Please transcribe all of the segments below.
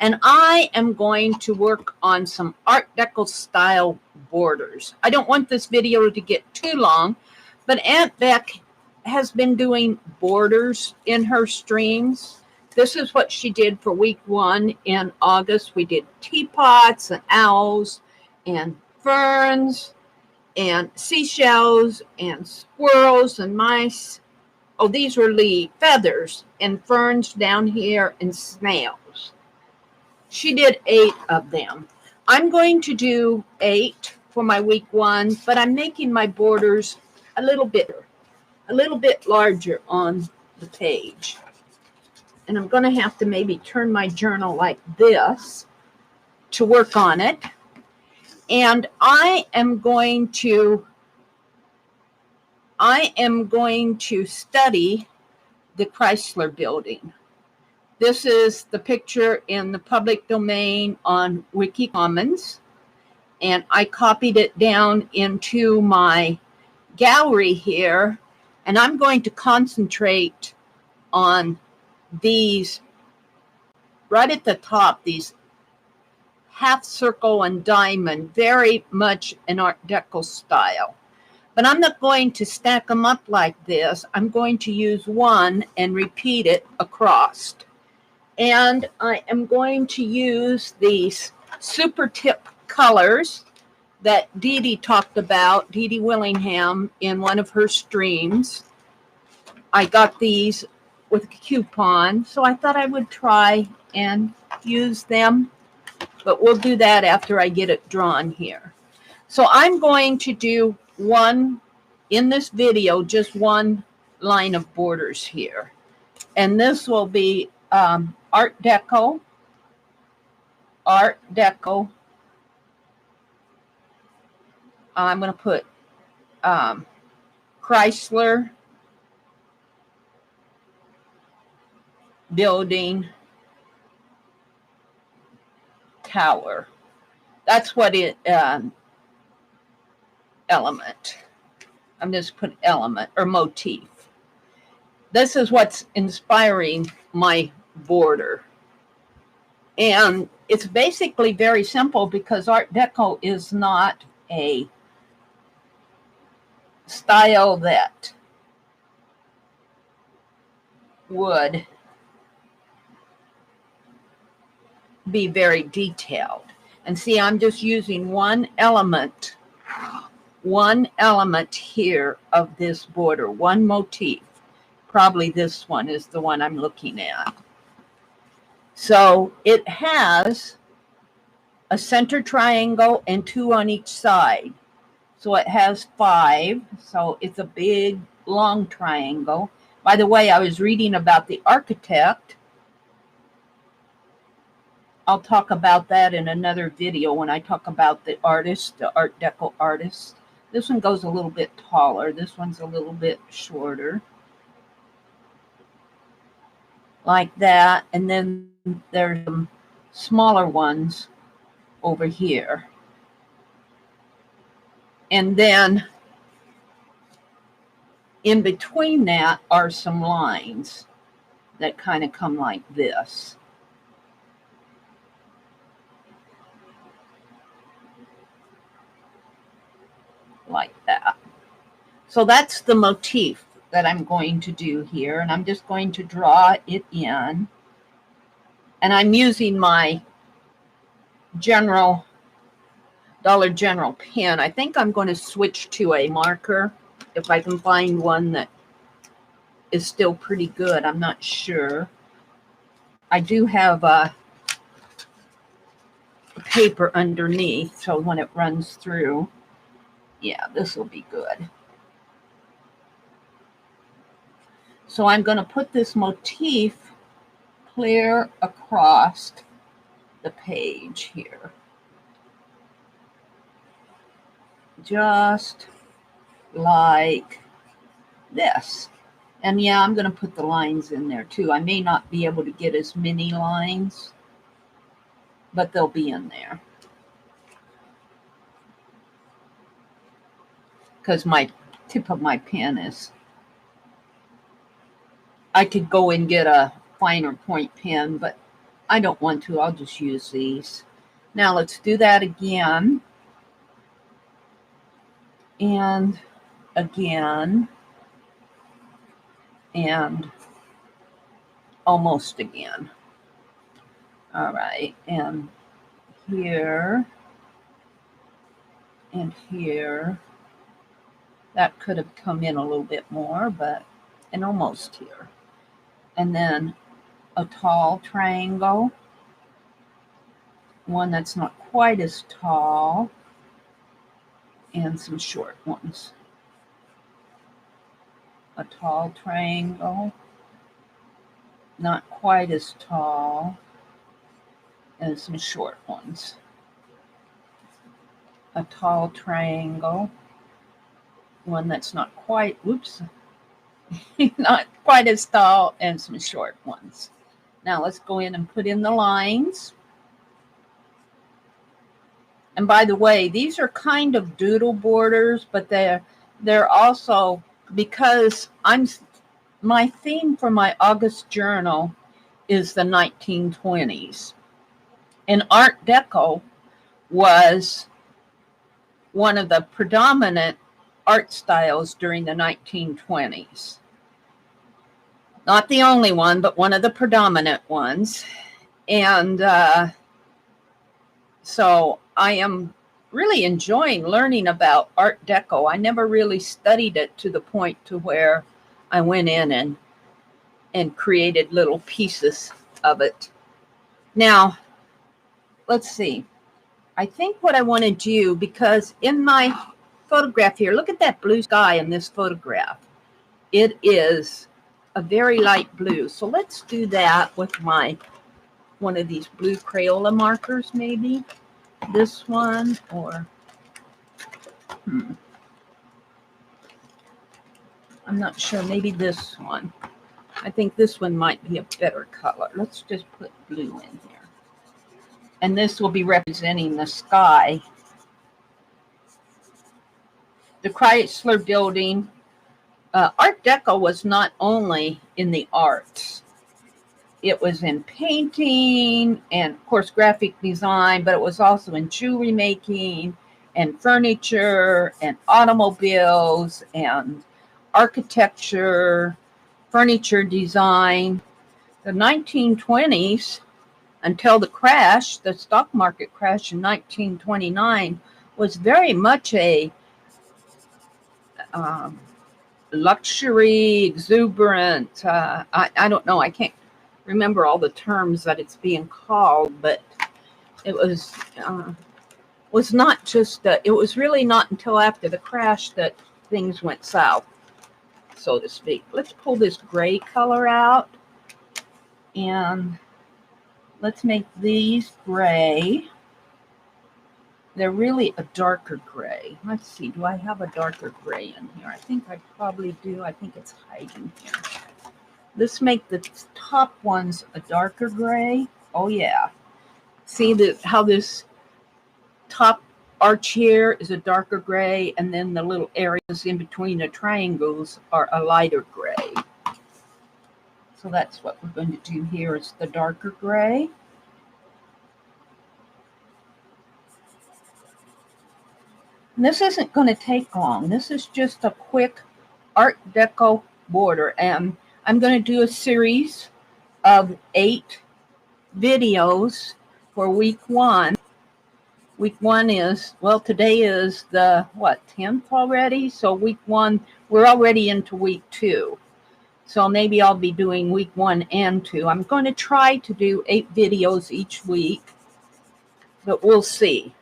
And I am going to work on some Art Deco style borders. I don't want this video to get too long, but Aunt Beck has been doing borders in her streams. This is what she did for week 1 in August. We did teapots and owls and ferns and seashells and squirrels and mice. Oh, these were feathers and ferns down here and snails. She did 8 of them. I'm going to do 8 for my week 1, but I'm making my borders a little bit larger on the page. And I'm going to have to maybe turn my journal like this to work on it. And I am going to study the Chrysler Building. This is the picture in the public domain on Wiki Commons, and I copied it down into my gallery here, and I'm going to concentrate on these right at the top, these half circle and diamond, very much an Art Deco style. But I'm not going to stack them up like this. I'm going to use one and repeat it across. And I am going to use these super tip colors that Dee Dee talked about, Dee Dee Willingham, in one of her streams. I got these with a coupon, so I thought I would try and use them. But we'll do that after I get it drawn here. So I'm going to do one, in this video, just one line of borders here. And this will be Art Deco. I'm going to put Chrysler Building Tower. That's what it element. I'm just put element or motif. This is what's inspiring my border. And it's basically very simple because Art Deco is not a style that would be very detailed. And see, I'm just using one element here of this border, one motif. Probably this one is the one I'm looking at. So it has a center triangle and 2 on each side. So it has 5. So it's a big, long triangle. By the way, I was reading about the architect. I'll talk about that in another video when I talk about the artist, the Art Deco artist. This one goes a little bit taller. This one's a little bit shorter. Like that. And then there's some smaller ones over here. And then in between that are some lines that kind of come like this. Like that. So that's the motif that I'm going to do here, and I'm just going to draw it in. And I'm using my Dollar General pen. I think I'm going to switch to a marker if I can find one that is still pretty good. I'm not sure. I do have a paper underneath, so when it runs through, yeah, this will be good. So I'm going to put this motif clear across the page here. Just like this. And yeah, I'm going to put the lines in there too. I may not be able to get as many lines, but they'll be in there. Because my tip of my pen is, I could go and get a finer point pen, but I don't want to. I'll just use these. Now let's do that again. And again. And almost again. All right. And here. And here. That could have come in a little bit more, but, and almost here. And then a tall triangle. One that's not quite as tall. And some short ones. A tall triangle. Not quite as tall. And some short ones. A tall triangle. One that's not quite, whoops, not quite as tall, and some short ones. Now let's go in and put in the lines. And by the way, these are kind of doodle borders, but they're also, because my theme for my August journal is the 1920s. And Art Deco was one of the predominant art styles during the 1920s. Not the only one, but one of the predominant ones. And so I am really enjoying learning about Art Deco. I never really studied it to the point to where I went in and created little pieces of it. Now, let's see. I think what I want to do, because in my photograph here, look at that blue sky in this photograph. It is a very light blue. So let's do that with one of these blue Crayola markers, maybe. This one, or I'm not sure, maybe this one. I think this one might be a better color. Let's just put blue in here. And this will be representing the sky. The Chrysler Building. Art Deco was not only in the arts. It was in painting and, of course, graphic design, but it was also in jewelry making and furniture and automobiles and architecture, furniture design. The 1920s, until the crash, the stock market crash in 1929, was very much a luxury, exuberant, I don't know, I can't remember all the terms that it's being called, but it was not just, it was really not until after the crash that things went south, so to speak. Let's pull this gray color out, and let's make these gray. They're really a darker gray. Let's see, do I have a darker gray in here? I think I probably do. I think it's hiding here. Let's make the top ones a darker gray. Oh yeah. See how this top arch here is a darker gray, and then the little areas in between the triangles are a lighter gray. So that's what we're going to do here, is the darker gray. And this isn't going to take long. This is just a quick Art Deco border. And I'm going to do a series of 8 videos for week 1. Week 1 is, well, today is the, 10th already? So week 1, we're already into week 2. So maybe I'll be doing week 1 and 2. I'm going to try to do 8 videos each week, but we'll see.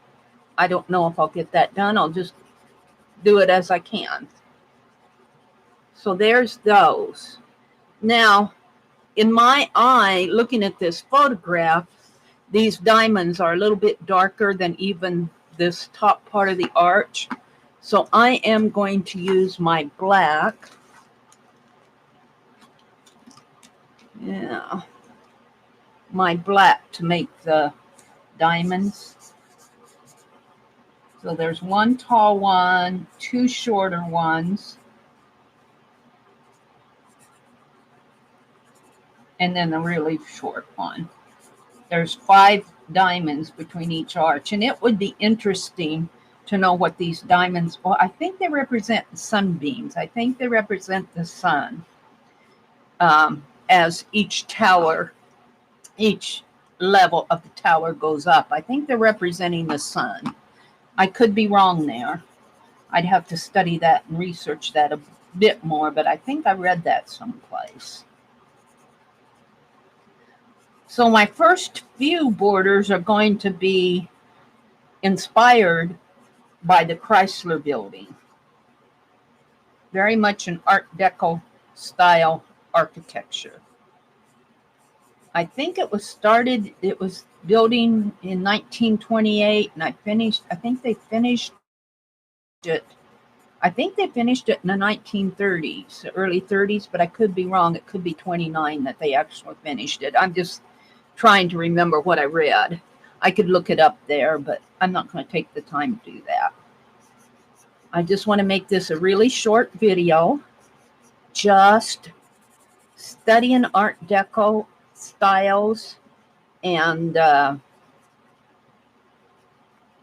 I don't know if I'll get that done. I'll just do it as I can. So there's those. Now, in my eye, looking at this photograph, these diamonds are a little bit darker than even this top part of the arch. So I am going to use my black. Yeah. My black to make the diamonds. So there's one tall one, 2 shorter ones, and then a really short one. There's 5 diamonds between each arch, and it would be interesting to know what these diamonds, well, I think they represent sunbeams. I think they represent the sun, as each tower, each level of the tower goes up. I think they're representing the sun. I could be wrong there. I'd have to study that and research that a bit more, but I think I read that someplace. So my first few borders are going to be inspired by the Chrysler Building. Very much an Art Deco style architecture. I think it was building in 1928, and I think they finished it in the 1930s, early 30s, but I could be wrong. It could be 29 that they actually finished it. I'm just trying to remember what I read. I could look it up there, but I'm not going to take the time to do that. I just want to make this a really short video, just studying Art Deco styles and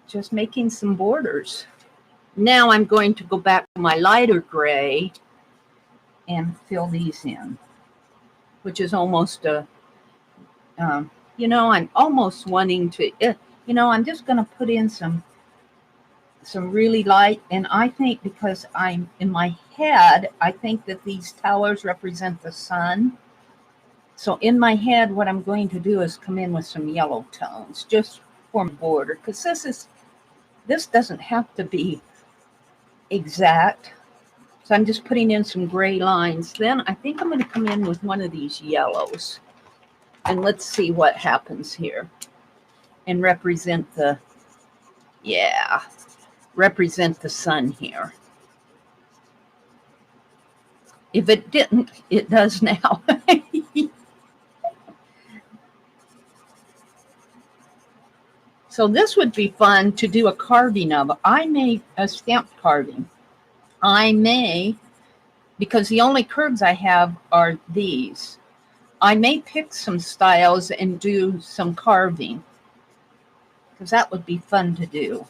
just making some borders. Now I'm going to go back to my lighter gray and fill these in, which is almost a, I'm almost wanting to, I'm just going to put in some really light. And I think because I'm in my head, I think that these towers represent the sun. So in my head, what I'm going to do is come in with some yellow tones just for my border, because this doesn't have to be exact. So I'm just putting in some gray lines. Then I think I'm going to come in with one of these yellows. And let's see what happens here. And represent the sun here. If it didn't, it does now. So this would be fun to do a carving of. A stamped carving. Because the only curves I have are these. I may pick some styles and do some carving, because that would be fun to do.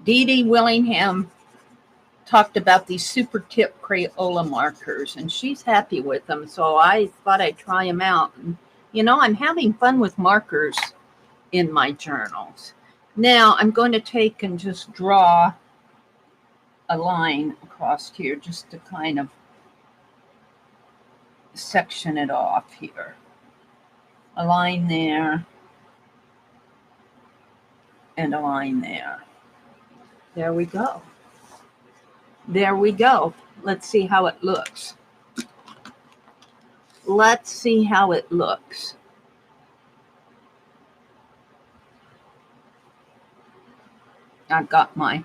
Dee Dee Willingham talked about these super tip Crayola markers, and she's happy with them, so I thought I'd try them out. And, I'm having fun with markers in my journals. Now I'm going to take and just draw a line across here just to kind of section it off here. A line there and a line there. There we go. There we go. Let's see how it looks. Let's see how it looks. I've got my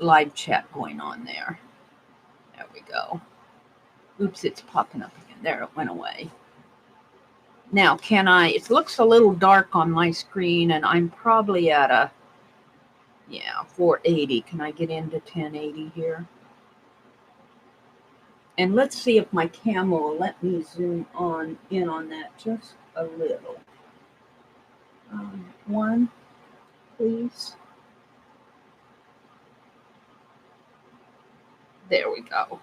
live chat going on there. There we go. Oops, it's popping up again. There, it went away. Now, it looks a little dark on my screen, and I'm probably at a, 480. Can I get into 1080 here? And let's see if my camera will let me zoom in on that just a little. One, please. There we go.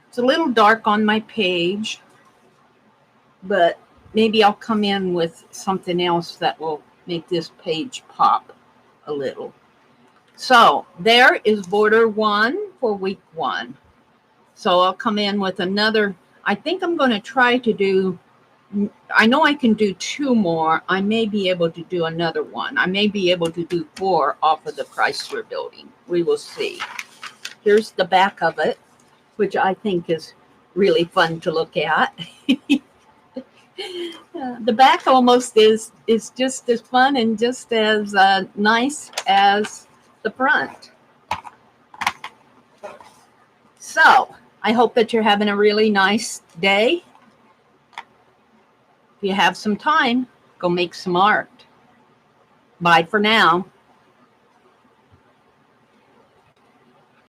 It's a little dark on my page, but maybe I'll come in with something else that will make this page pop a little. So there is border 1 for week 1. So I'll come in with another. I think I'm going to try to do, I know I can do 2 more. I may be able to do another one. I may be able to do 4 off of the Chrysler Building. We will see. Here's the back of it, which I think is really fun to look at. The back almost is just as fun and just as nice as the front. So I hope that you're having a really nice day. If you have some time, go make some art. Bye for now.